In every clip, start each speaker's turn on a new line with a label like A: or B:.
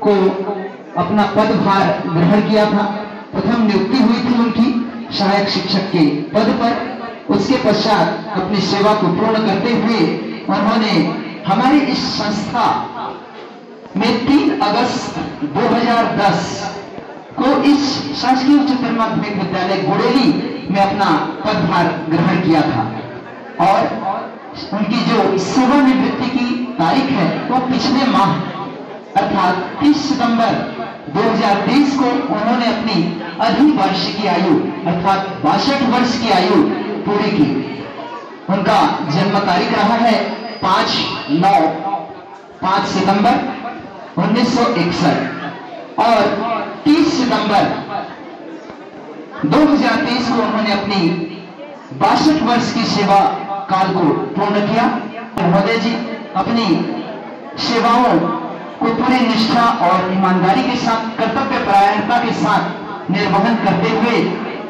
A: को अपना पदभार ग्रहण किया था। प्रथम नियुक्ति हुई थी उनकी सहायक शिक्षक के पद पर। उसके पश्चात अपनी सेवा को पूर्ण करते हुए उन्होंने हमारी इस संस्था में 3 अगस्त 2010 को इस शासकीय उच्चतर माध्यमिक विद्यालय गुड़ेली में अपना पदभार ग्रहण किया था। और उनकी जो सेवानिवृत्ति की तारीख है वो पिछले माह अर्थात 30 सितंबर 2023 को उन्होंने अपनी अधिवर्ष की आयु अर्थात 62 वर्ष की आयु पूरी की। उनका जन्म तारीख रहा है 5 सितंबर 1961 और 30 सितंबर 2023 को उन्होंने अपनी 62 वर्ष की सेवा काल को पूर्ण किया। महोदय जी अपनी सेवाओं को पूरी निष्ठा और ईमानदारी के साथ कर्तव्य परायणता के साथ निर्वहन करते हुए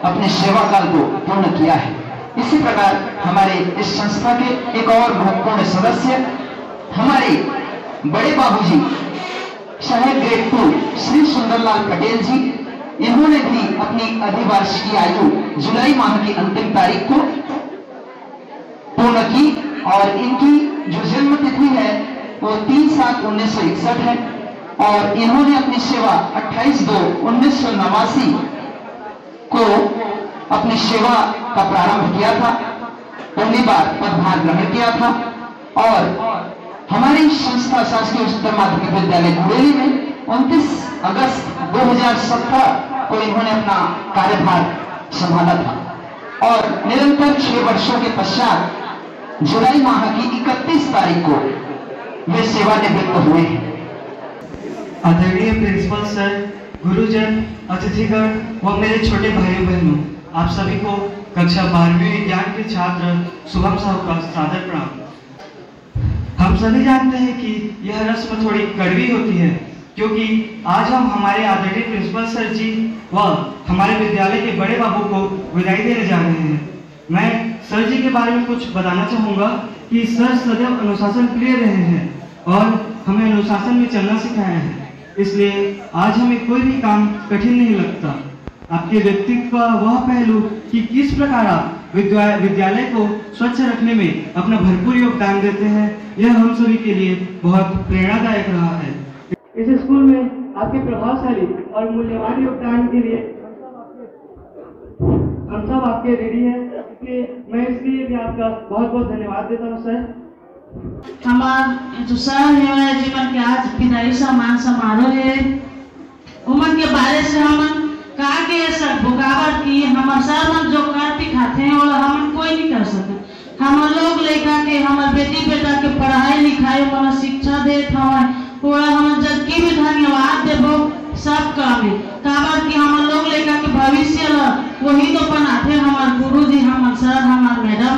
A: अपने सेवा काल को पूर्ण किया है। इसी प्रकार हमारे इस संस्था के एक और महत्वपूर्ण सदस्य हमारे बड़े बाबूजी सहायक ग्रेड 2 श्री सुंदरलाल पटेल जी, इन्होंने भी अपनी अधिवर्ष की आयु जुलाई माह की अंतिम तारीख को पूर्ण की और इनकी जो जन्म तिथि है वो 3/7/1961 है और इन्होंने अपनी सेवा 28/2/1989 को अपनी सेवा का प्रारंभ किया था। पहली बार पदभार ग्रहण किया था और हमारी संस्था शासकीय उच्चतर माध्यमिक विद्यालय गुड़ेली में 29 अगस्त 2017 को इन्होंने अपना कार्यभार संभाला था और निरंतर 6 वर्षों के पश्चात जुलाई माह की 31 तारीख को वे सेवानिवृत्त हुए हैं।
B: आदरणीय प्रिंसिपल सर, गुरुजन, अतिथिगण व मेरे छोटे भाइयों बहनों, आप सभी को कक्षा 12वीं विज्ञान के छात्र शुभम साहब का सादर प्रणाम। हम सभी जानते हैं कि यह रस्म थोड़ी कड़वी होती है क्योंकि आज हम हमारे आदरणीय प्रिंसिपल सर जी व हमारे विद्यालय के बड़े बाबू को विदाई देने जा रहे हैं। मैं सर जी के बारे में कुछ बताना चाहूँगा कि सर सदैव अनुशासन प्रिय रहे हैं और हमें अनुशासन में चलना सिखाया है, इसलिए आज हमें कोई भी काम कठिन नहीं लगता। आपके व्यक्तित्व का वह पहलू कि किस प्रकार आप विद्यालय को स्वच्छ रखने में अपना भरपूर योगदान देते हैं, यह हम सभी के लिए बहुत प्रेरणादायक रहा है। इस स्कूल में आपके प्रभावशाली और मूल्यवान योगदान के लिए हम सब आपके रेडी हैं, इसलिए मैं इसलिए भी आपका बहुत बहुत धन्यवाद देता हूँ सर।
C: हमारे जो सर है जीवन के आज विदाई सम्मान समारोह है, उमन के बारे से हम कहा के सर बुकावट की हमारे सर मन जो कर दिखाते हैं और हम कोई नहीं कर सकते। हम लोग लेकर के हमारे बेटी बेटा के पढ़ाई लिखाई मन शिक्षा देते हमें पूरा हम जब की भी धन्यवाद देवो सब काम काबर कि हम लोग लेकर के भविष्य वही तो बनाते हमारे गुरु जी, हमारे सर, हमारे मैडम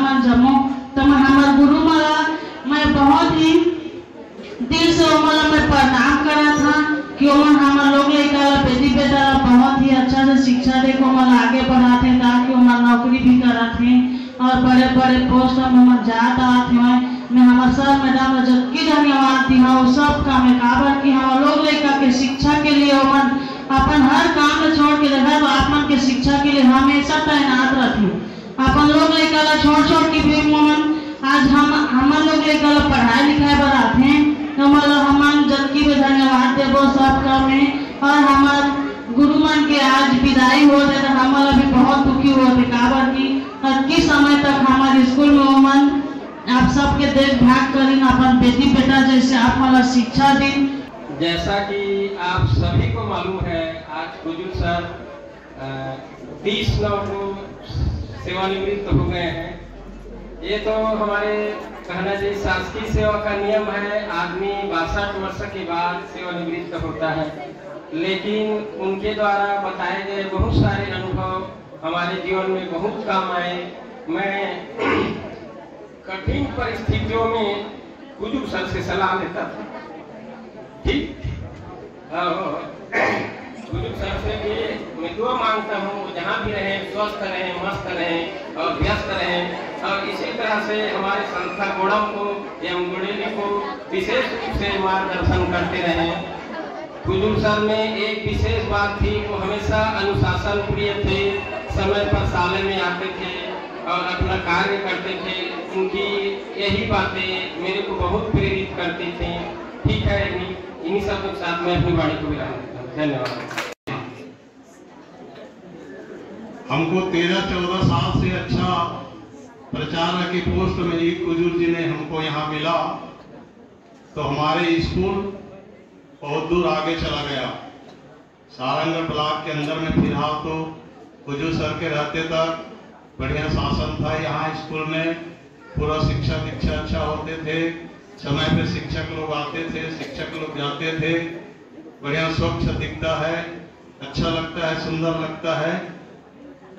C: भी अच्छा से शिक्षा दे को मन आगे बढ़ाते हैं ताकि मन नौकरी भी करते हैं और बड़े बड़े पोस्ट में मन जाता आते हैं। मैं हमारे सर मैडम ने जबकि धन्यवाद दी हाँ वो सब काम है काबर की हम लोग लड़का के शिक्षा के लिए मन अपन हर काम में छोड़ के देखा तो आप मन के शिक्षा के लिए हमेशा तैनात रहती अपन लोग लड़का ला छोड़ के भी मन आज हम लोग लड़का ला पढ़ाई लिखाई बढ़ाते हैं तो हम जबकि भी धन्यवाद देवो सबका में। और हमारे गुरु मन के आज विदाई हो जाए तो हमारा भी बहुत दुखी होते काबर की किस समय तक हमारे स्कूल में मन आप सबके देखभाल करें अपन बेटी बेटा जैसे आप हमारा शिक्षा दिन।
D: जैसा कि आप सभी को मालूम है आज कुजुल सर 30 नौ को सेवानिवृत्त हो गए हैं। ये तो हमारे कहना चाहिए शासकीय सेवा का नियम है, आदमी 62 वर्ष के बाद सेवानिवृत्त होता है, लेकिन उनके द्वारा बताए गए बहुत सारे अनुभव हमारे जीवन में बहुत काम आए। मैं कठिन परिस्थितियों में कुजुल सर से सलाह लेता था, ठीक कुजुल सर से भी मैं दुआ मांगता हूँ जहाँ भी रहे स्वस्थ रहे मस्त रहे और व्यस्त रहे। और इसी तरह से हमारे संस्था गोड़म को एवं गुड़ेली को विशेष रूप से मार्गदर्शन करते रहे। कुजुल सर में एक विशेष बात थी, वो हमेशा अनुशासन प्रिय थे, समय पर साले में आते थे और अपना कार्य करते थे। उनकी यही बातें मेरे को बहुत प्रेरित करती थी। ठीक है, इन्हीं सब के साथ मैं अपनी वाणी को विराम देता हूँ। धन्यवाद।
E: हमको 13-14 साल से अच्छा प्रचारक की पोस्ट में ही कुजुल जी ने हमको यहाँ मिला तो हमारे स्कूल बहुत दूर आगे चला गया। सारंगढ़ ब्लॉक के अंदर में फिलहाल तो कुजुल सर के रहते तक बढ़िया शासन था यहाँ स्कूल में, पूरा शिक्षा दीक्षा अच्छा होते थे, समय पे शिक्षक लोग आते थे, शिक्षक लोग जाते थे, बढ़िया स्वच्छ दिखता है, अच्छा लगता है, सुंदर लगता है।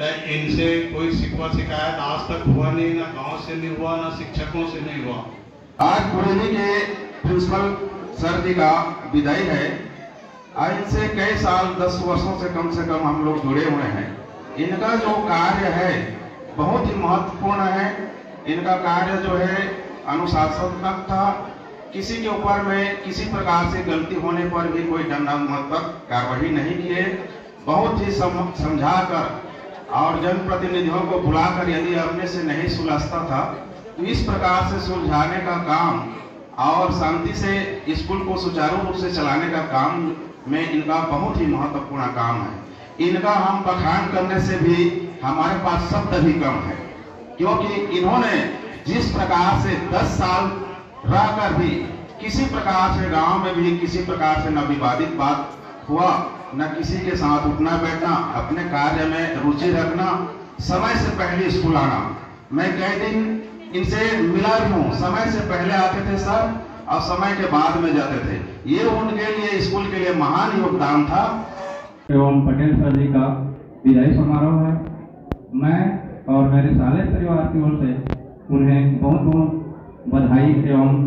E: इनसे कोई शिकवा शिकायत आज तक हुआ नहीं, ना गांव से नहीं हुआ, ना शिक्षकों से नहीं हुआ।
F: आज गुड़ेली के प्रिंसिपल सर जी का विदाई है। आज इनसे कई साल 10 वर्षों से कम हम लोग जुड़े हुए हैं। इनका जो कार्य है बहुत ही महत्वपूर्ण है। इनका कार्य जो है अनुशासनात्मक था, किसी के ऊपर में किसी प्रकार से गलती होने पर भी कोई दंडात्मक कार्रवाई नहीं किए, बहुत ही समझाकर और जनप्रतिनिधियों को बुलाकर यदि अपने से नहीं सुलझता था तो इस प्रकार से सुलझाने का काम और शांति से स्कूल को सुचारू रूप से चलाने का काम में इनका बहुत ही महत्वपूर्ण काम है। इनका हम बखान करने से भी हमारे पास शब्द भी कम है, क्योंकि इन्होंने जिस प्रकार से 10 साल रहकर भी किसी प्रकार से गांव में भी किसी प्रकार से न विवादित बात हुआ, न किसी के साथ उठना बैठना, अपने कार्य में रुचि रखना, समय से पहले स्कूल आना। मैं कई दिन इनसे मिला भी हूँ, समय से पहले आते थे सर और समय के बाद में जाते थे। ये उनके लिए स्कूल के लिए महान योगदान था।
G: एवं पटेल सर जी का विदाई समारोह है। मैं और मेरे सारे परिवार की ओर से उन्हें बहुत बहुत बधाई एवं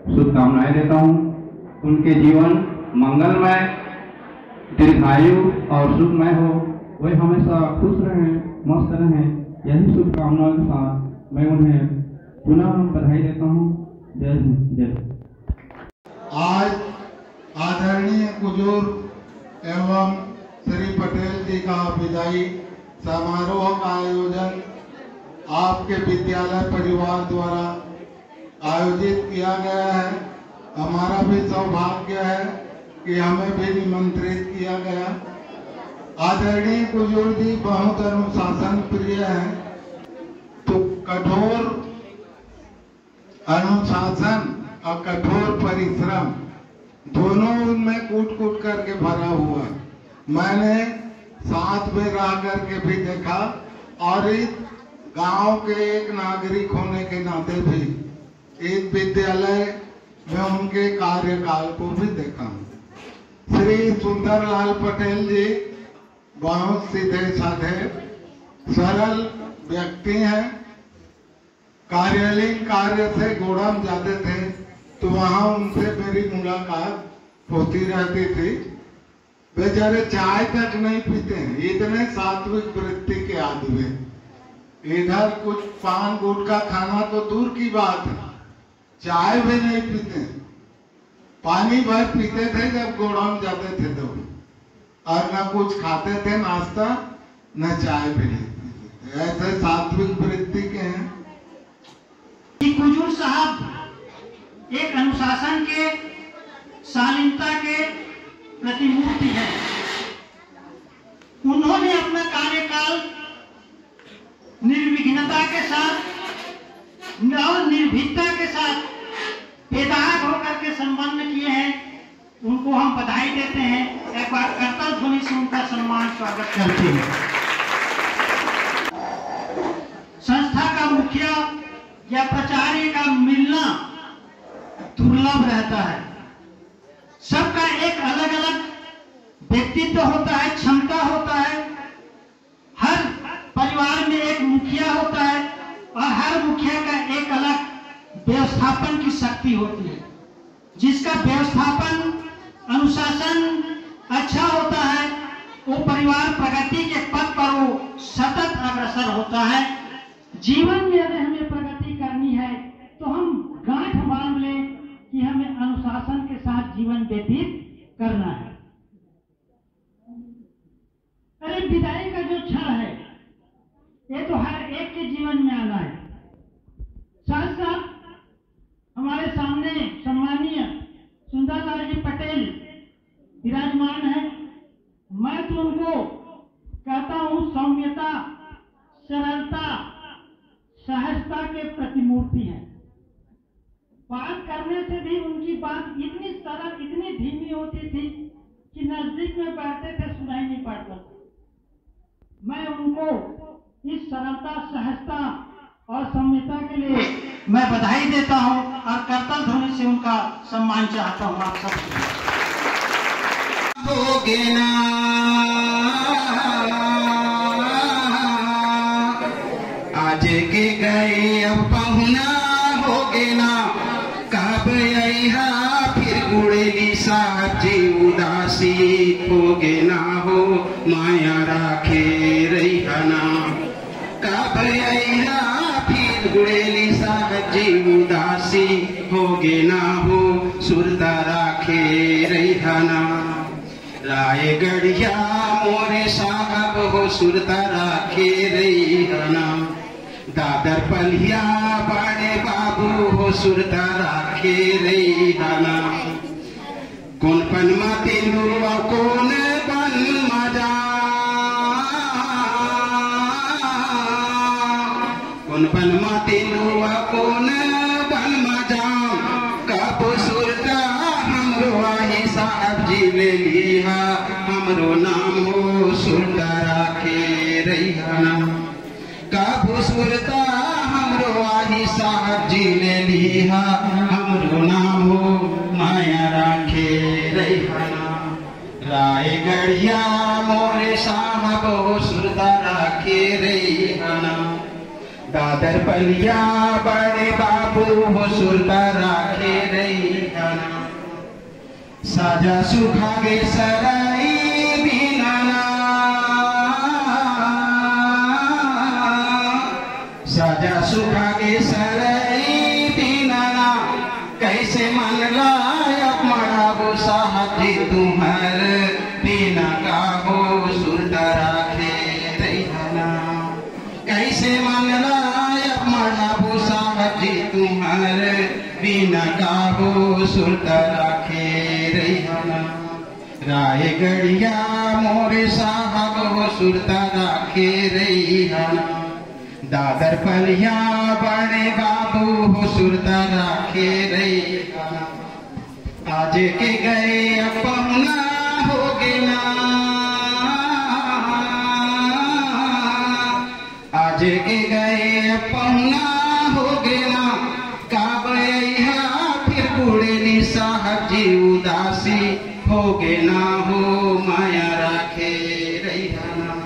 G: शुभकामनाएं देता हूँ। उनके जीवन मंगलमय, दीर्घायु और सुखमय हो, वे हमेशा खुश रहें, मस्त रहें, यही शुभकामनाओं के साथ मैं उन्हें पुनः बधाई देता हूँ। जय हिंद, जय।
H: आज आदरणीय कुजुल एवं श्री पटेल जी का विदाई समारोह का आयोजन आपके विद्यालय परिवार द्वारा आयोजित किया गया है। हमारा भी सौभाग्य है कि हमें भी निमंत्रित किया गया। आदरणीय कुजुल जी बहुत अनुशासन प्रिय हैं, तो कठोर अनुशासन और कठोर परिश्रम दोनों उनमें कूट कूट करके भरा हुआ। मैंने साथ में रह करके भी देखा और इस गांव के एक नागरिक होने के नाते भी इस विद्यालय में उनके कार्यकाल को भी देखा। श्री सुंदरलाल पटेल जी बहुत सीधे साधे सरल व्यक्ति हैं। कार्यालयीन कार्य से गोड़म जाते थे तो वहां उनसे मेरी मुलाकात होती रहती थी। बेचारे चाय तक नहीं पीते हैं, इतने सात्विक वृत्ति के आदमी। इधर कुछ पान गुटखा खाना तो दूर की बात है, चाय भी नहीं पीते, पानी भर पीते थे जब गोडाउन जाते थे तो, और न कुछ खाते थे नाश्ता, न चाय भी नहीं पीते थे। ऐसे सात्विक वृत्ति के हैं।
I: हुजूर साहब एक अनुशासन के, शालीनता के प्रतिमूर्ति है। उन्होंने अपना कार्यकाल निर्विघ्नता के साथ और निर्भीकता के साथ बेदाग होकर के संपन्न किए हैं। उनको हम बधाई देते हैं। एक बार करतल ध्वनि से उनका सम्मान स्वागत करते हैं। संस्था का मुखिया या प्राचार्य का मिलना दुर्लभ रहता है। सबका एक अलग अलग व्यक्तित्व होता है, क्षमता होता है। हर परिवार में एक मुखिया होता है और हर मुखिया का एक अलग व्यवस्थापन की शक्ति होती है। जिसका व्यवस्थापन, अनुशासन अच्छा होता है, वो परिवार प्रगति के पथ पर वो सतत अग्रसर होता है। जीवन में अगर हमें प्रगति करनी है तो हम गांठ बांध लें कि हमें अनुशासन के साथ जीवन व्यतीत करना है। अरे विदाई का जो क्षण है ये तो हर एक के जीवन में आना है। साथ साथ हमारे सामने सम्मानीय सुंदरलाल जी पटेल विराजमान है। मैं तो उनको कहता हूं सौम्यता, सरलता, सहजता के प्रतिमूर्ति है। बात करने से भी उनकी बात इतनी सरल, इतनी धीमी होती थी कि नजदीक में बैठते थे सुनाई नहीं पड़ता। मैं उनको इस सरलता, सहजता और सौम्यता के लिए मैं बधाई देता हूं और करतल ध्वनि से उनका सम्मान चाहता हूं। आप सब
J: आज के गए अब पहुना होगे ना, कब अइहा फिर गुड़ेली साहब जी उदासी होगे ना हो, माया राखे रहिना। कब अइहा फिर गुड़ेली साहब जी उदासी होगे ना हो, सुरता राखे रहिना। रायगढ़िया मोरे साहब हो, सुरता राखे रहिना। दादर पलिया बड़े बाबू हो, सुरता राखे रहिना। कौन पन माते लुआ कौन बन मजा, कौन पन माते लुआ कौन बन मजा। कब सुरता हमरो आही साहब जी ले लिया, हमरो नाम हो सुरता राखे रहिना। कब सुरता हमरो आही साहब जी ले लिया, हमरो नाम हो माया राखे रहिना। रायगढ़िया मोरे साहब हो, सुरता राखे रहिना। दादर पलिया बड़े बाबू हो, सुरता राखे रहिना। साजा सुखागे सराई बिनाना, साजा सुखागे सराई बिनाना। कैसे मन लायक मराबो साहब जी तुम्हार बिना का हो, सुरता राखे रहिना। कैसे मन लायक मराबो साहब जी तुम्हार बिना का हो, सुरता राखे रहिना। रायगढ़िया मोरे साहब हो, सुरता राखे रहिना। दादर पलिया बड़े बाबू हो, सुरता राखे रहिना। आज के गए अब पहुना होगे ना, आज के गए अब पहुना होगे ना। कब अइहा फिर गुड़ेली साहब जी उदासी होगे ना हो, माया राखे रहिना।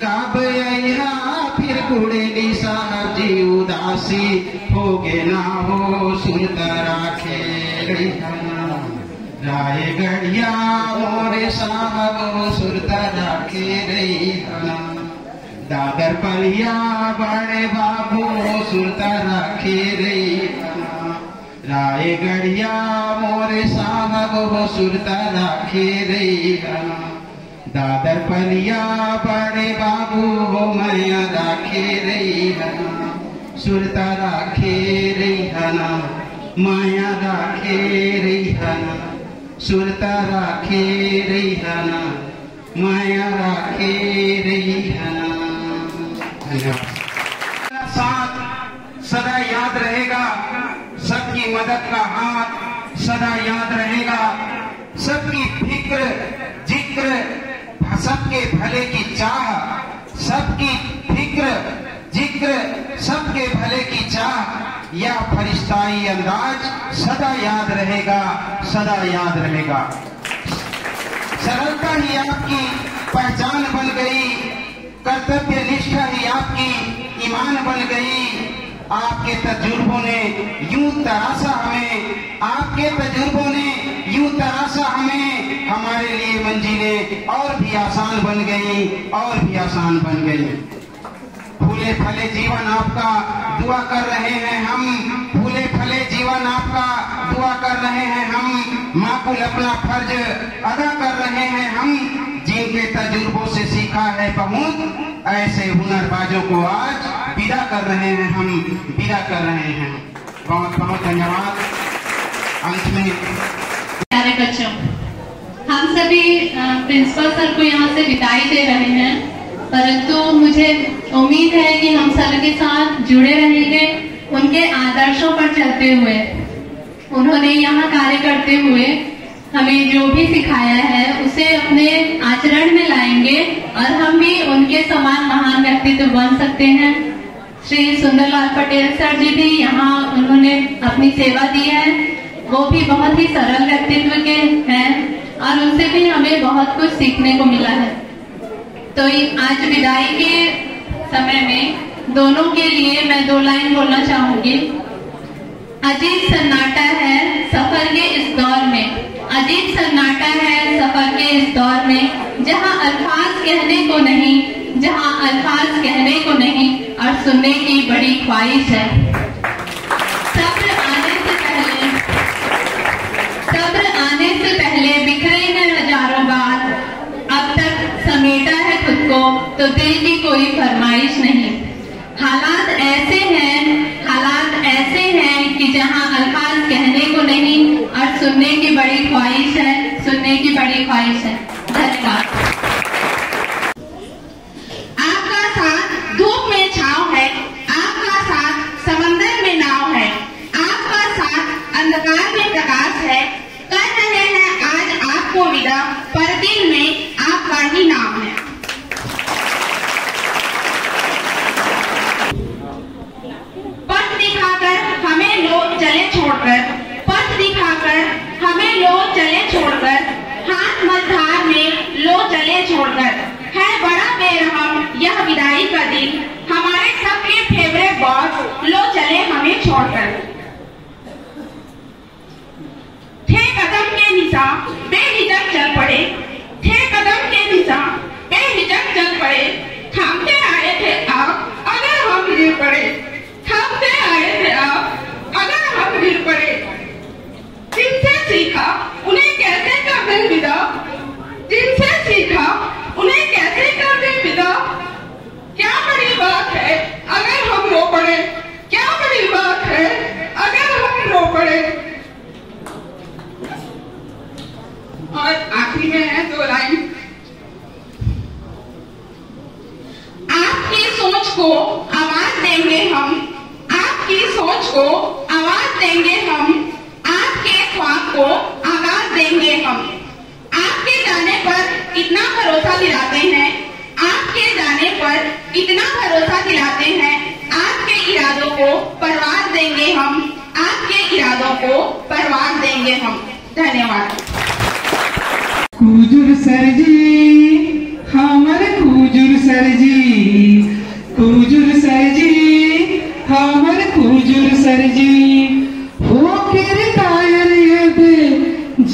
J: कब अइहा फिर गुड़ेली साहब जी उदासी होगे ना हो, सुरता राखे रहिना। रायगढ़िया मोरे साहब सुरता राखे रही हना, दादर पलिया बड़े बाबू सुरता राखे रही हना, रायगढ़िया मोरे साहब सुरता राखे रही हना, दादर पलिया बड़े बाबू हो मैया राखे रही हना, सुरता राखे रही हना, माया राखे रही हना, सुरता राखे रही हना, माया राखे रही हना। धन्यवाद। साथ सदा याद रहेगा, सबकी मदद का हाथ सदा याद रहेगा, सबकी फिक्र जिक्र सबके भले की चाह, सबकी फिक्र जिक्र सबके भले की चाह, यह फरिश्ताई अंदाज सदा याद रहेगा, सदा याद रहेगा। सरलता ही आपकी पहचान बन गई, कर्तव्य निष्ठा ही आपकी ईमान बन गई। आपके तजुर्बों ने यूं तराशा हमें, आपके तजुर्बों ने यूं तराशा हमें, हमारे लिए मंजिलें और भी आसान बन गई, और भी आसान बन गई। फूले फले जीवन आपका दुआ कर रहे हैं हम, फूले फले जीवन आपका दुआ कर रहे हैं हम, माकुल अपना फर्ज अदा कर रहे हैं हम, जिनके तजुर्बों से सीखा है बहुत, ऐसे हुनरबाजों को आज विदा कर रहे हैं हम, विदा कर रहे हैं। बहुत बहुत धन्यवाद। अंत में
K: प्यारे बच्चों, हम सभी प्रिंसिपल सर को यहाँ से विदाई दे रहे हैं, परंतु मुझे उम्मीद है कि हम सर के साथ जुड़े रहेंगे, उनके आदर्शों पर चलते हुए। उन्होंने यहाँ कार्य करते हुए हमें जो भी सिखाया है उसे अपने आचरण में लाएंगे और हम भी उनके समान महान व्यक्तित्व बन सकते हैं। श्री सुंदरलाल पटेल सर जी भी यहाँ उन्होंने अपनी सेवा दी है, वो भी बहुत ही सरल व्यक्तित्व के हैं और उनसे भी हमें बहुत कुछ सीखने को मिला है। तो आज विदाई के समय में दोनों के लिए मैं 2 लाइन बोलना चाहूंगी। अजीब सन्नाटा है सफर के इस दौर में, अजीब सन्नाटा है सफर के इस दौर में, जहां अल्फाज कहने को नहीं, जहां अल्फाज कहने को नहीं और सुनने की बड़ी ख्वाहिश है। सब्र आने से पहले बिखरे हैं हजारों बार, अब तक समेटा है खुद को तो दिल की कोई फरमाइश नहीं। हालात ऐसे हैं कि जहां अल्फाज कहने को नहीं और सुनने की बड़ी ख्वाहिश है, सुनने की बड़ी ख्वाहिश है। धन्यवाद।
L: आपका साथ धूप में छांव है, आपका साथ समंदर में नाव है, आपका साथ अंधकार में प्रकाश है। कर रहे हैं आज आपको विदा, पर दिल में आपका ही नाम है। पथ दिखाकर हमें लोग चले छोड़कर, पथ दिखाकर हमें लोग चले छोड़कर, हाथ मझधार में लो चले छोड़कर। है बड़ा बेरहम यह विदाई का दिन, हमारे सबके फेवरेट बॉस लो चले हमें छोड़कर। थे कदम के निशान बेहिचक चल पड़े, थे कदम के निशान बेहिचक चल पड़े। थामते आए थे आप अगर हम गिर पड़े, थामते आए थे आप अगर हम गिर पड़े। जिनसे सीखा उन्हें कैसे कर दे विदा, जिनसे सीखा उन्हें कैसे कर दे विदा। क्या बड़ी बात है अगर हम रो पड़े, क्या बड़ी बात है अगर हम रो पड़े। और आखिरी में है 2 लाइन। आपकी सोच को आवाज देंगे हम, आपकी सोच को आवाज देंगे हम, आपके ख्वाब को आगाज देंगे हम। आपके जाने पर इतना भरोसा दिलाते हैं, आपके जाने पर इतना भरोसा दिलाते हैं। आपके इरादों को परवाज देंगे हम, आपके इरादों को परवाज देंगे हम। धन्यवाद।
M: कुजुर सर जी, हमर कुजुर सर जी, कुजुर सर जी, हमर कुजुर सर जी। हो के रिटायर ये बे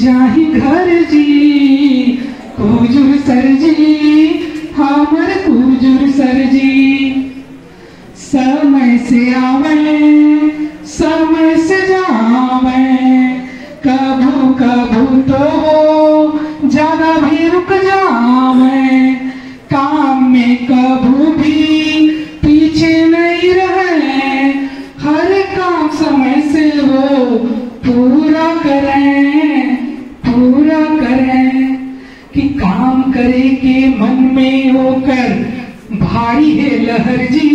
M: जाही घर जी कुजूर सर जी हमर कुजूर सर जी। समय से आवे समय से जावे कभू कभू तो ज्यादा भी रुक जावे काम में कभू भी पीछे नहीं रहे हर काम समय से वो पूरा करें कि काम करे के मन में होकर भारी है लहर जी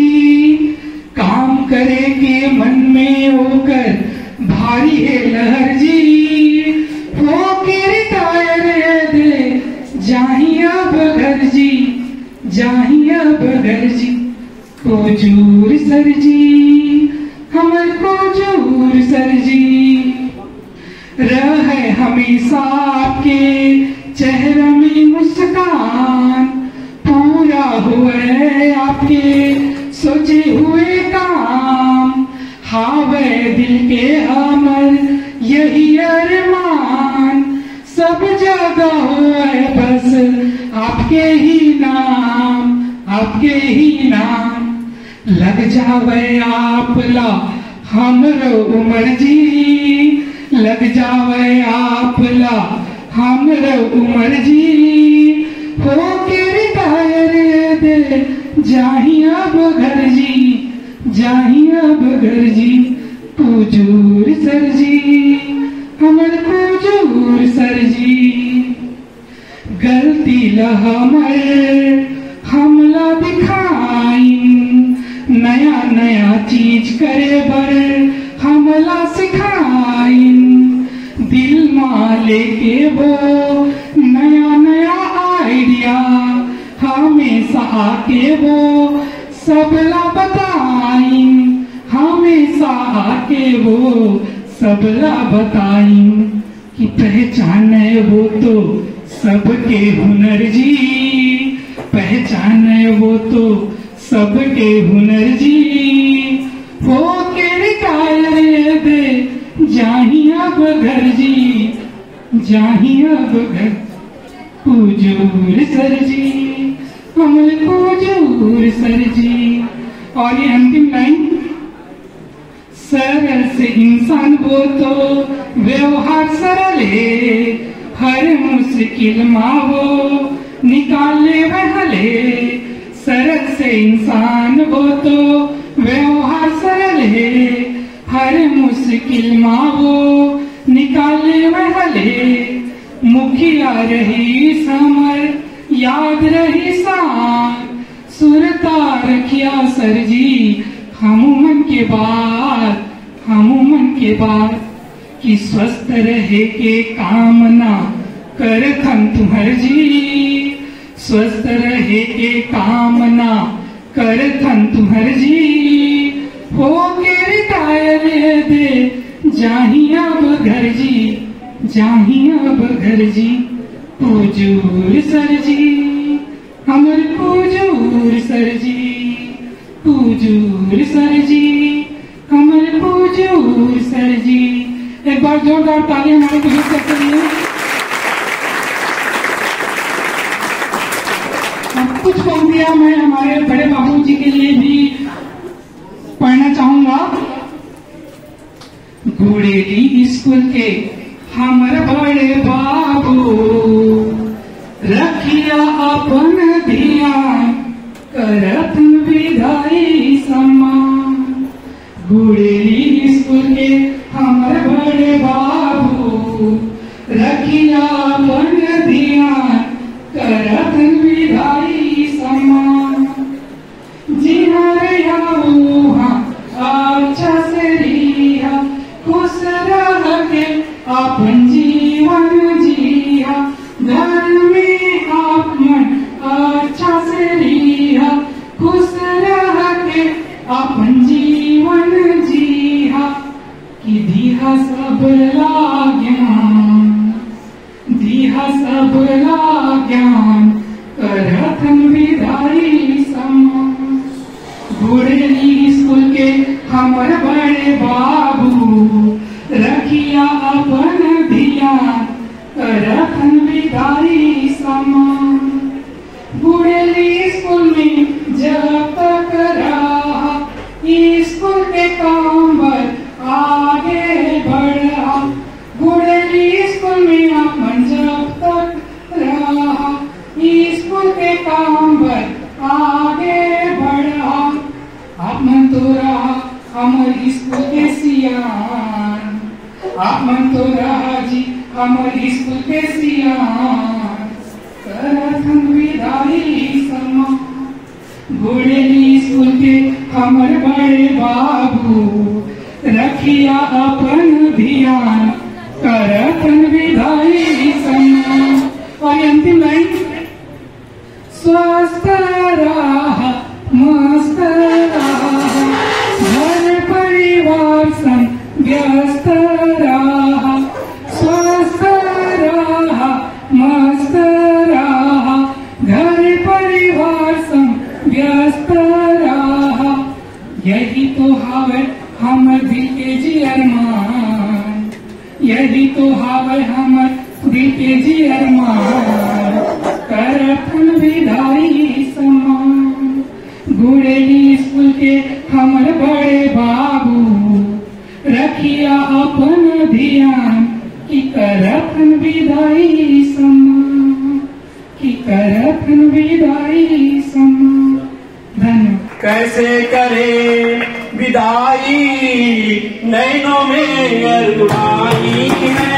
M: काम करे के मन में होकर भारी है लहर जी वो के रिटायर दे जाही अब घर जी जाही अब घर जी। कुजूर सर जी हमर कुजूर सर जी रहे हमेशा आपके चेहरे में मुस्कान पूरा हुए आपके सोचे हुए काम हावे दिल के हमर यही अरमान सब जगह हुए बस आपके ही नाम लग जावे आपला हमरो उमर जी लग जावे आपला हमरो उमर जी हो के रिटायर दे जाही अब घर जी जाही अब घर जी। कुजूर सर जी हमर कुजूर सर जी गलती ला हमर हमला दिखाइन नया नया चीज करे बर हमला सिखाइन दिल में लेके वो नया नया आइडिया हमेशा आके वो सबला बताइन हमेशा आके वो सबला बताइन कि पहचाने वो तो सबके हुनर जी पहचाने वो तो सबके हुनर जी हो के रिटायर दे जाही अब घर जी जाही अब घर। कुजूर सर जी हमर कुजूर सर जी। और ये अंतिम लाइन सरल से इंसान वो तो व्यवहार सरल है हर मुश्किल मावो निकाले वहले सरल से इंसान वो तो व्यवहार सरल है हर मुश्किल मावो निकाले वहले मुखिया रही समर याद रही सार सुरता रखिया सर जी हमूमन के बाद कि स्वस्थ रहे के कामना करथन तुम्हर जी स्वस्थ रहे के कामना करथन तुम्हर जी हो के रिटायर दे जाही अब घर जी जाही अब घर जी। कुजूर सर जी हमर कुजूर सर जी कुजूर सर जी हमर कुजूर सर जी। एक बार जोरदार ताली हमारे कुजूर सर के लिए। कुछ पंक्तियां मैं हमारे बड़े बाबू जी के लिए भी पढ़ना चाहूंगा। गुड़ेली स्कूल के हमर बड़े बाबू रखिया अपन ध्यान करत विदाई सम्मान गुड़ेली स्कूल के हमर बड़े बाबू रखिया अपन ध्यान करत विदाई सम्मान जिहर आऊहा अच्छा से रिहा खुश रह के अपन जीवन जिया घर में आप मन अच्छा से रिहा खुश रह के अपन जीवन जिया कि दिहा सब ज्ञान करथन विदाई सम्मान गुड़ेली स्कूल के हमर बड़े बाबू रखिया अपन ध्यान विदाई समान। गुड़ेली स्कूल में जब तक रहा, स्कूल के काम पर आगे बढ़ा। गुड़ेली स्कूल में अपन जब तक रहा, स्कूल के काम पर आगे बढ़ा। अपन तो रहा हमर स्कूल के सियान, अपन तो रहा जी हमर स्कूल के सियान। करथन विदाई समान। गुड़ेली स्कूल के हमर बड़े बाबू, रखिया अपन ध्यान। करथन विदाई समान। और अंतिम लाइन, स्वस्थ रहा मस्त रहा, घर परिवार संग व्यस्त रहा। स्वस्थ रहा मस्त रहा, घर परिवार संग व्यस्त रहा। यही तो हावे हमर दिल के जी अरमान, यही तो हावे हमर दिल के जी अरमान। करथन विदाई समान। गुड़ेली स्कूल के हमर बड़े बाबू, रखिया अपन ध्यान। कि करथन विदाई समान, कि करथन विदाई समान। धन्यवाद।
N: कैसे करे विदाई, नैनों में अरुणाई है।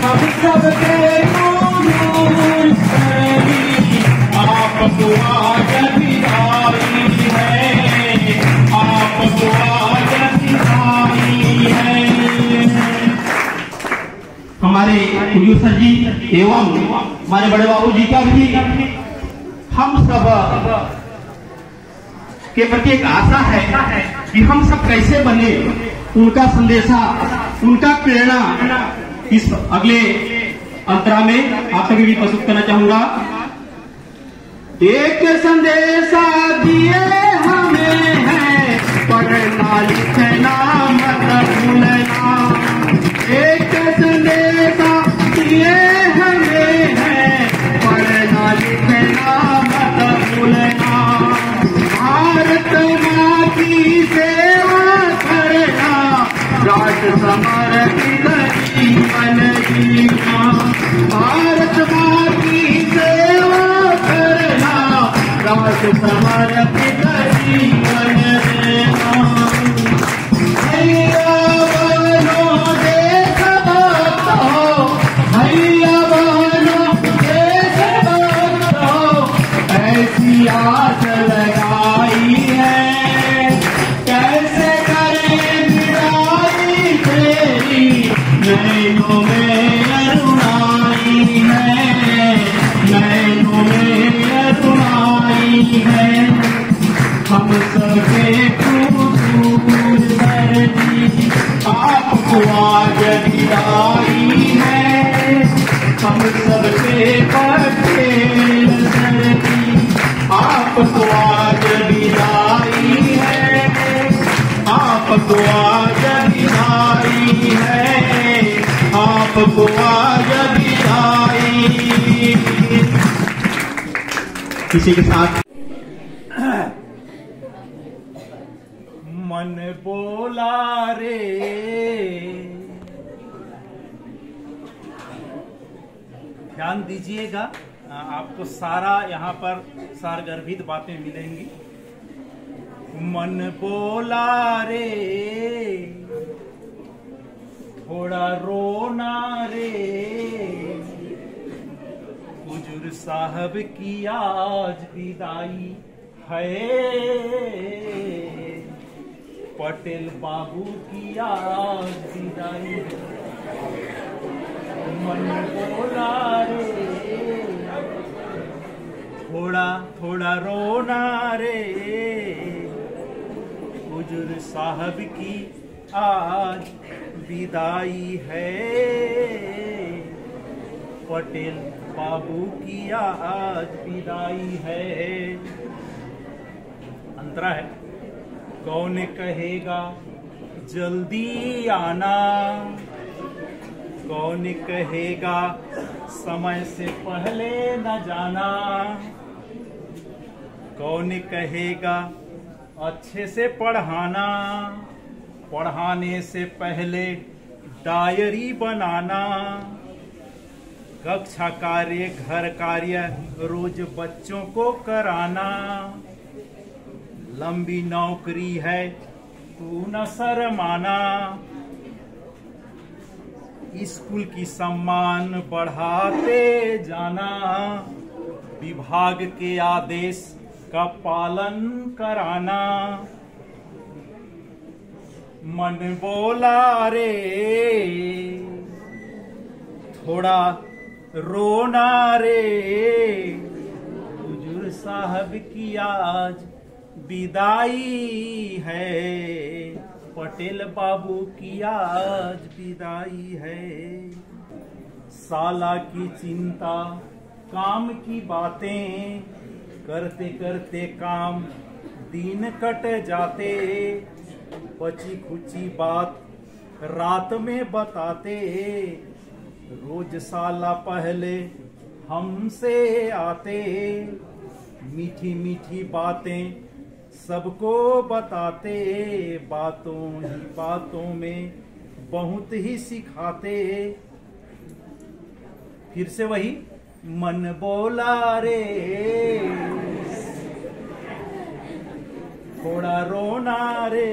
N: हम सबके दूर करेगी, आपको आज विदाई है, आपको आज विदाई है।
O: हमारे हुजूर सर जी एवं हमारे बड़े बाबू जी का भी हम सब के प्रति एक आशा है कि हम सब कैसे बने। उनका संदेशा, उनका प्रेरणा इस अगले अंतरा में आप सभी भी प्रस्तुत करना चाहूंगा।
N: एक संदेशा दिए हमें है, पढ़ना लिखना मत भूलना। एक संदेशा दिए हमें है, पढ़ना लिखना मत भूलना। भारत माँ की सेवा करना, राष्ट्र समर्पित जीवन जीना। भारत माँ की सेवा करना, राष्ट्र समर्पित जीवन देना। भैया बहनों देशभक्त हो, भैया बहनों देशभक्त हो, ऐसी आस लगाई है। कैसे करें विदाई तेरी, नैनों में अरुणाई है, नैनों में अरुणाई है। हम सबके दूर करती, आपको आज विदाई है। हम सबके पटेल करती, आपको आज विदाई है, आपको आज विदाई है, आपको आज विदाई।
O: इसी के साथ
N: मन बोला रे,
P: ध्यान दीजिएगा, आपको सारा यहाँ पर सारगर्भित बातें मिलेंगी।
N: मन बोला रे, थोड़ा रोना रे, हुजूर साहब की आज विदाई है, पटेल बाबू की आज विदाई। मन बोला रे, थोड़ा थोड़ा रोना रे, हुजूर साहब की आज विदाई है, पटेल बाबू की आज विदाई है। अंतरा है, कौन कहेगा जल्दी आना,
P: कौन कहेगा समय से पहले न जाना, कौन कहेगा अच्छे से पढ़ाना, पढ़ाने से पहले डायरी बनाना, कक्षा कार्य घर कार्य रोज बच्चों को कराना, लंबी नौकरी है तू न शर्माना, स्कूल की सम्मान बढ़ाते जाना, विभाग के आदेश का पालन कराना, मन बोला रे थोड़ा रोना रे, हुजूर साहब की आज विदाई है, पटेल बाबू की आज विदाई है। साला की चिंता काम की बातें करते करते काम दिन कट जाते, बची खुची बात रात में बताते, रोज साला पहले हमसे आते, मीठी मीठी बातें सबको बताते, बातों ही बातों में बहुत ही सिखाते। फिर से वही मन बोला रे थोड़ा रोना रे,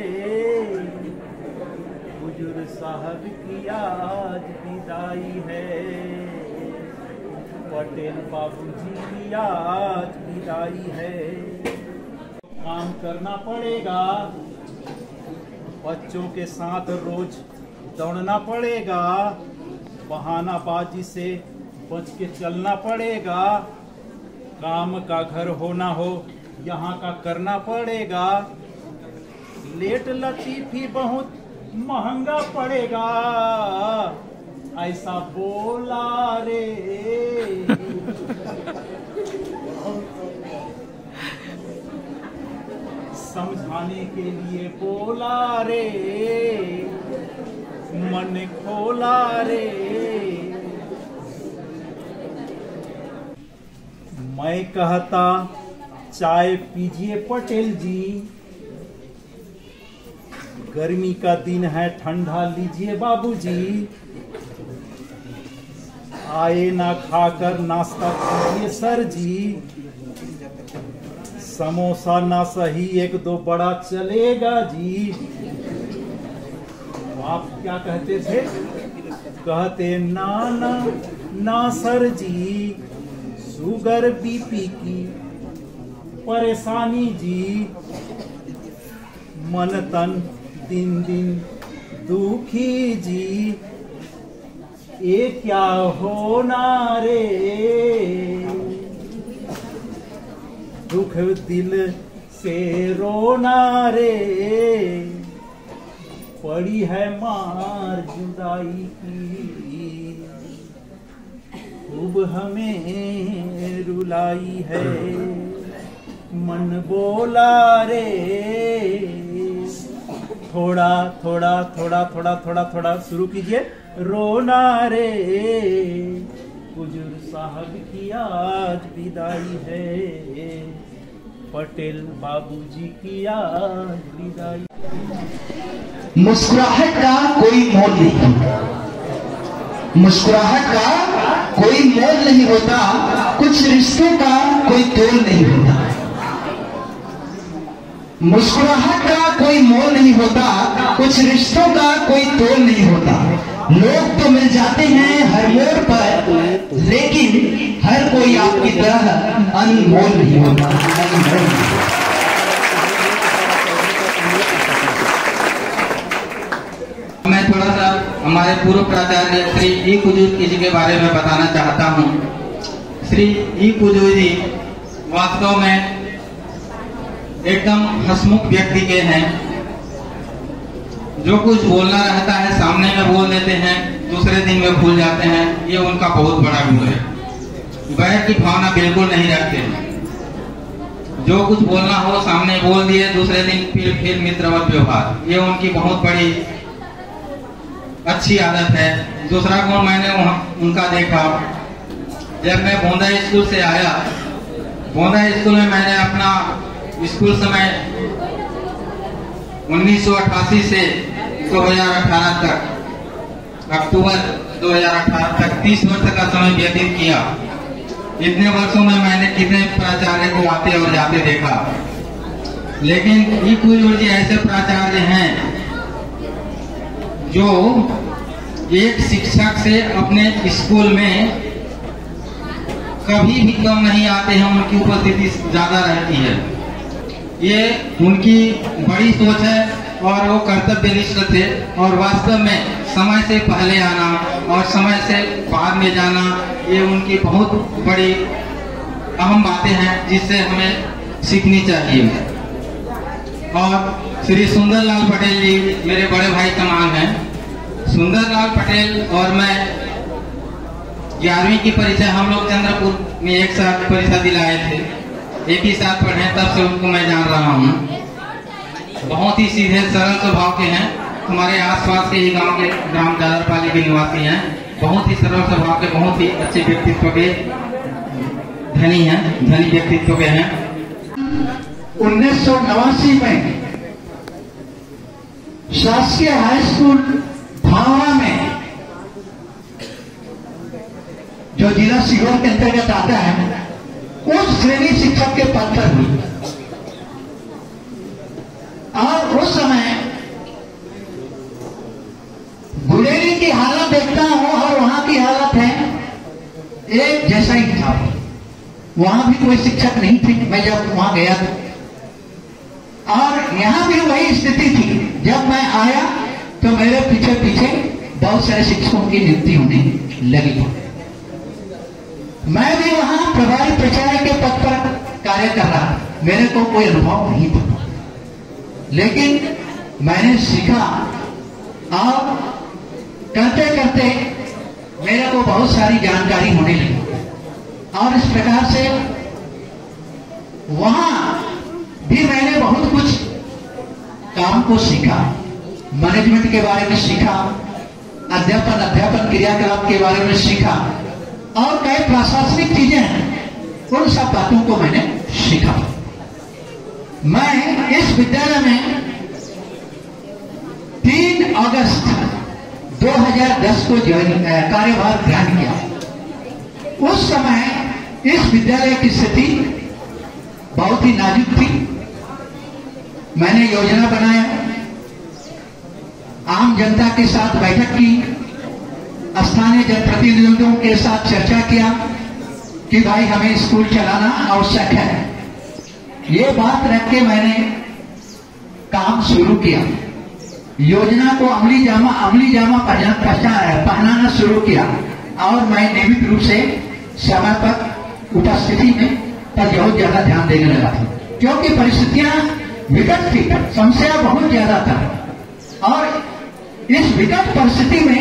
P: हुजूर साहब की आज विदाई है, पटेल बाबूजी की आज विदाई है। काम करना पड़ेगा, बच्चों के साथ रोज दौड़ना पड़ेगा, बहानाबाजी से बच के चलना पड़ेगा, काम का घर हो ना हो यहाँ का करना पड़ेगा, लेट लतीफी बहुत महंगा पड़ेगा, ऐसा बोला रे समझाने के लिए बोला रे, मन खोला रे। मैं कहता चाय पीजिए पटेल जी, गर्मी का दिन है ठंडा लीजिए बाबूजी, आए ना खाकर नाश्ता कीजिए सर जी, समोसा ना सही एक दो बड़ा चलेगा जी। आप क्या कहते थे? कहते ना ना ना सर जी, शुगर बीपी की परेशानी जी, मन तन दिन दिन दुखी जी, ये क्या होना रे, दुख दिल से रोना रे, पड़ी है मार जुदाई की, खूब हमें रुलाई है, मन बोला रे थोड़ा थोड़ा थोड़ा थोड़ा थोड़ा थोड़ा शुरू कीजिए, रोना रे हुजूर साहब की आज विदाई है, पटेल बाबूजी की आज विदाई।
A: मुस्कुराहट का कोई मोल नहीं, मुस्कुराहट का कोई मोल नहीं होता, कुछ रिश्तों का कोई तोल नहीं होता। मुस्कुराहट का कोई मोल नहीं होता, कुछ रिश्तों का कोई तोल नहीं होता। लोग तो मिल जाते हैं हर मोड़ पर, लेकिन हर कोई आपकी तरह अनमोल नहीं होता।
J: मैं थोड़ा सा हमारे पूर्व प्राचार्य श्री ई कुजूर जी के बारे में बताना चाहता हूँ। श्री ई कुजूर जी वास्तव में एकदम हंसमुख व्यक्ति के हैं, जो कुछ बोलना रहता है सामने में बोल देते हैं, दूसरे दिन में भूल जाते हैं। ये उनका बहुत बड़ा गुण है, बैर की भावना बिल्कुल नहीं रखते हैं। जो कुछ बोलना हो सामने बोल दिए, दूसरे दिन फिर मित्रवत व्यवहार, ये उनकी बहुत बड़ी
Q: अच्छी आदत है। दूसरा गुण मैंने उनका देखा, जब मैं बोंदा स्कूल से आया, बोंदा स्कूल में मैंने अपना स्कूल समय 1988 से 2018 तक, अक्टूबर 2018 तक 30 वर्ष का समय व्यतीत किया। इतने वर्षों में मैंने कितने प्राचार्य को आते और जाते देखा, लेकिन ये कुछ ऐसे प्राचार्य हैं जो एक शिक्षक से अपने स्कूल में कभी भी कम नहीं आते हैं, उनकी उपस्थिति ज्यादा रहती है। ये उनकी बड़ी सोच है और वो कर्तव्यनिष्ठ थे, और वास्तव में समय से पहले आना और समय से बाद में जाना, ये उनकी बहुत बड़ी अहम बातें हैं जिससे हमें सीखनी चाहिए। और श्री सुंदरलाल पटेल जी मेरे बड़े भाई समान हैं। सुंदरलाल पटेल और मैं 11वीं की परीक्षा हम लोग चंद्रपुर में एक साथ परीक्षा दिलाए थे, एक ही साथ पढ़े, तब से उनको मैं जान रहा हूँ। बहुत ही सीधे सरल स्वभाव के हैं। हमारे आसपास के ही गांव के ग्राम जादरपाली के निवासी हैं। बहुत ही सरल स्वभाव के, बहुत ही अच्छे व्यक्तित्व के धनी हैं, धनी व्यक्तित्व के हैं।
R: 1989 में शासकीय हाई स्कूल भावा में, जो जिला सीहोर के अंतर्गत आता है, उस श्रेणी शिक्षक के पद पर हुई। और उस समय गुलेरी की हालत देखता हूं और वहां की हालत है एक जैसा ही था। वहां भी कोई शिक्षक नहीं थे मैं जब वहां गया था, और यहां भी वही स्थिति थी। जब मैं आया तो मेरे पीछे पीछे बहुत सारे शिक्षकों की नियुक्ति होने लगी। मैं भी वहां प्रभारी प्राचार्य के पद पर कार्य कर रहा, मेरे को कोई अनुभव नहीं था, लेकिन मैंने सीखा और करते करते मेरे को बहुत सारी जानकारी होने लगी। और इस प्रकार से वहां भी मैंने बहुत कुछ काम को सीखा, मैनेजमेंट के बारे में सीखा, अध्यापन क्रियाकलाप के बारे में सीखा, और कई प्रशासनिक चीजें हैं, उन सब बातों को मैंने सीखा। मैं इस विद्यालय में 3 अगस्त 2010 को कार्यभार ग्रहण किया। उस समय इस विद्यालय की स्थिति बहुत ही नाजुक थी। मैंने योजना बनाया, आम जनता के साथ बैठक की, स्थानीय जनप्रतिनिधियों के साथ चर्चा किया कि भाई हमें स्कूल चलाना आवश्यक है। ये बात रख के मैंने काम शुरू किया, योजना को अमली जामा पहनाना शुरू किया, और मैं नियमित रूप से समय पर उपस्थिति में पर बहुत ज्यादा ध्यान देने लगा था, क्योंकि परिस्थितियां विकट थी, समस्या बहुत ज्यादा था। और इस विकट परिस्थिति में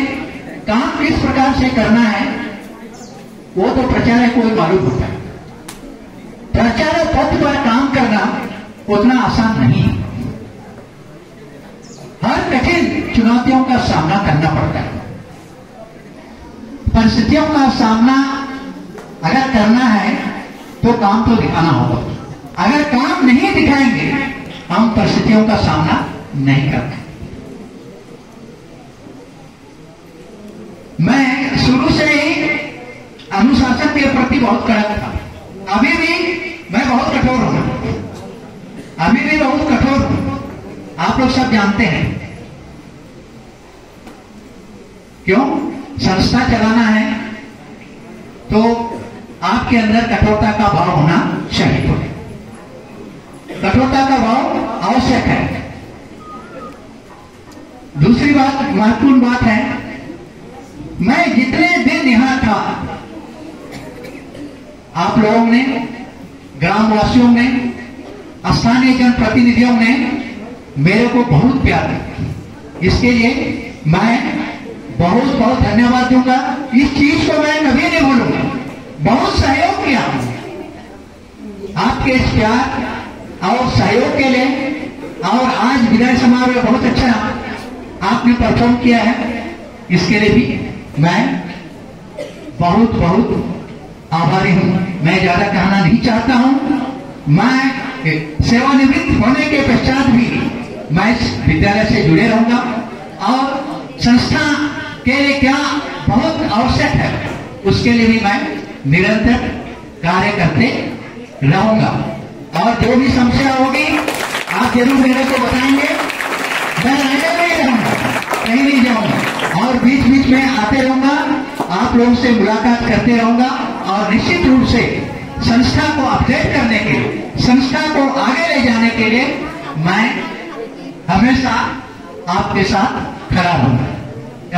R: काम किस प्रकार से करना है वो तो प्राचार्य को ही मालूम होता है। प्राचार्य पद पर काम करना उतना आसान नहीं है, हर कठिन चुनौतियों का सामना करना पड़ता है। परिस्थितियों का सामना अगर करना है तो काम तो दिखाना होगा, अगर काम नहीं दिखाएंगे हम परिस्थितियों का सामना नहीं करते। मैं शुरू से ही अनुशासन के प्रति बहुत कड़क था, अभी भी मैं बहुत कठोर हूं, अभी भी बहुत कठोर हूं, आप लोग सब जानते हैं। क्यों? संस्था चलाना है तो आपके अंदर कठोरता का भाव होना चाहिए, कठोरता का भाव आवश्यक है। दूसरी बात, महत्वपूर्ण बात है, मैं जितने दिन यहां था, आप लोगों ने, ग्रामवासियों ने, स्थानीय जनप्रतिनिधियों ने मेरे को बहुत प्यार दिया। इसके लिए मैं बहुत बहुत धन्यवाद दूंगा। इस चीज को मैं कभी नहीं भूलूंगा, बहुत सहयोग किया आपके इस प्यार और सहयोग के लिए। और आज विदाई समारोह बहुत अच्छा आपने परफॉर्म किया है, इसके लिए भी मैं बहुत बहुत आभारी हूं। मैं ज्यादा कहना नहीं चाहता हूं। मैं सेवानिवृत्त होने के पश्चात भी मैं इस विद्यालय से जुड़े रहूंगा और संस्था के लिए क्या बहुत आवश्यक है उसके लिए भी मैं निरंतर कार्य करते रहूंगा। और जो भी समस्या होगी आप जरूर मेरे को बताएंगे। मैं रहने में ही रहूंगा, कहीं नहीं जाऊंगा और बीच बीच में आते रहूंगा, आप लोगों से मुलाकात करते रहूंगा और निश्चित रूप से संस्था को अपडेट करने के लिए, संस्था को आगे ले जाने के लिए मैं हमेशा आपके साथ खड़ा रहूंगा।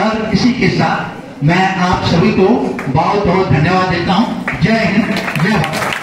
R: और इसी के साथ मैं आप सभी को बहुत बहुत धन्यवाद देता हूं। जय हिंद, जय भारत।